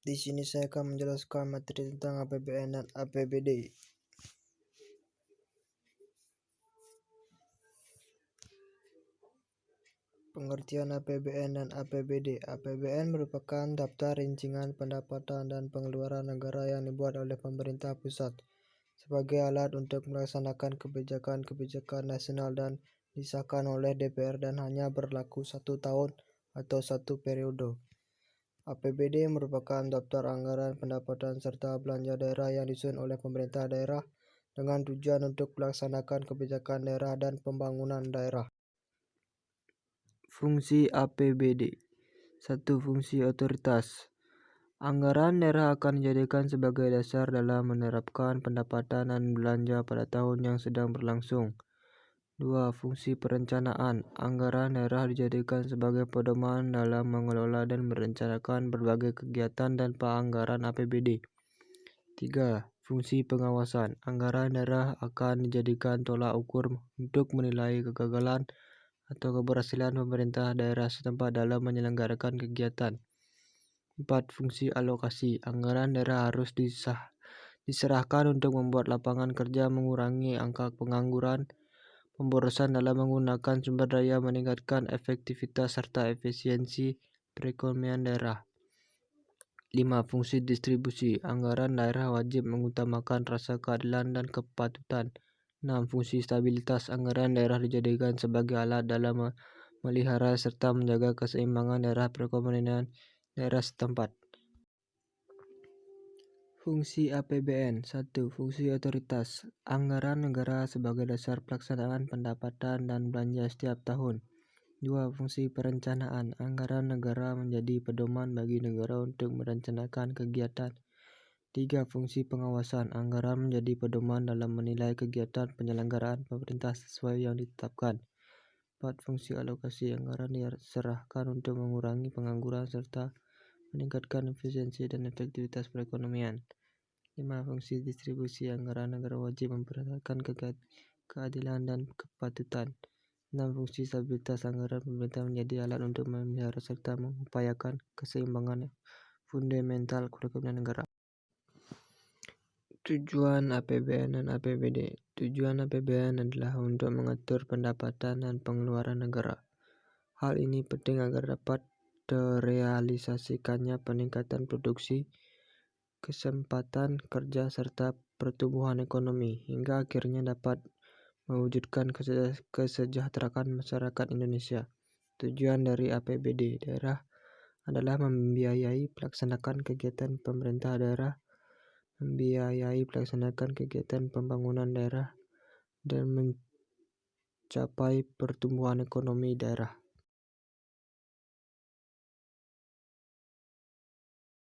Di sini saya akan menjelaskan materi tentang APBN dan APBD. Pengertian APBN dan APBD. APBN merupakan daftar rincian pendapatan dan pengeluaran negara yang dibuat oleh pemerintah pusat sebagai alat untuk melaksanakan kebijakan-kebijakan nasional dan disahkan oleh DPR dan hanya berlaku 1 tahun atau 1 periode. APBD merupakan daftar anggaran pendapatan serta belanja daerah yang disusun oleh pemerintah daerah dengan tujuan untuk melaksanakan kebijakan daerah dan pembangunan daerah. Fungsi APBD. 1. Fungsi otoritas. Anggaran daerah akan dijadikan sebagai dasar dalam menerapkan pendapatan dan belanja pada tahun yang sedang berlangsung. 2. Fungsi perencanaan. Anggaran daerah dijadikan sebagai pedoman dalam mengelola dan merencanakan berbagai kegiatan dan anggaran APBD. 3. Fungsi pengawasan. Anggaran daerah akan dijadikan tolak ukur untuk menilai kegagalan atau keberhasilan pemerintah daerah setempat dalam menyelenggarakan kegiatan. 4. Fungsi alokasi. Anggaran daerah harus diserahkan untuk membuat lapangan kerja, mengurangi angka pengangguran, pemborosan dalam menggunakan sumber daya, meningkatkan efektivitas serta efisiensi perekonomian daerah. 5. Fungsi distribusi. Anggaran daerah wajib mengutamakan rasa keadilan dan kepatutan. 6. Fungsi stabilitas. Anggaran daerah dijadikan sebagai alat dalam memelihara serta menjaga keseimbangan daerah perekonomian daerah setempat. Fungsi APBN. 1. Fungsi otoritas. Anggaran negara sebagai dasar pelaksanaan pendapatan dan belanja setiap tahun. 2. Fungsi perencanaan. Anggaran negara menjadi pedoman bagi negara untuk merencanakan kegiatan. 3. Fungsi pengawasan. Anggaran menjadi pedoman dalam menilai kegiatan penyelenggaraan pemerintah sesuai yang ditetapkan. 4. Fungsi alokasi. Anggaran diserahkan untuk mengurangi pengangguran serta meningkatkan efisiensi dan efektivitas perekonomian. 5. Fungsi distribusi. Anggaran negara wajib memperhatikan keadilan dan kepatutan. 6. Fungsi stabilitas. Anggaran pemerintah menjadi alat untuk memelihara serta mengupayakan keseimbangan fundamental perekonomian negara. Tujuan APBN dan APBD. Tujuan APBN adalah untuk mengatur pendapatan dan pengeluaran negara. Hal ini penting agar dapat terrealisasikannya peningkatan produksi, kesempatan kerja serta pertumbuhan ekonomi, hingga akhirnya dapat mewujudkan kesejahteraan masyarakat Indonesia. Tujuan dari APBD daerah adalah membiayai pelaksanaan kegiatan pemerintah daerah, membiayai pelaksanaan kegiatan pembangunan daerah, dan mencapai pertumbuhan ekonomi daerah.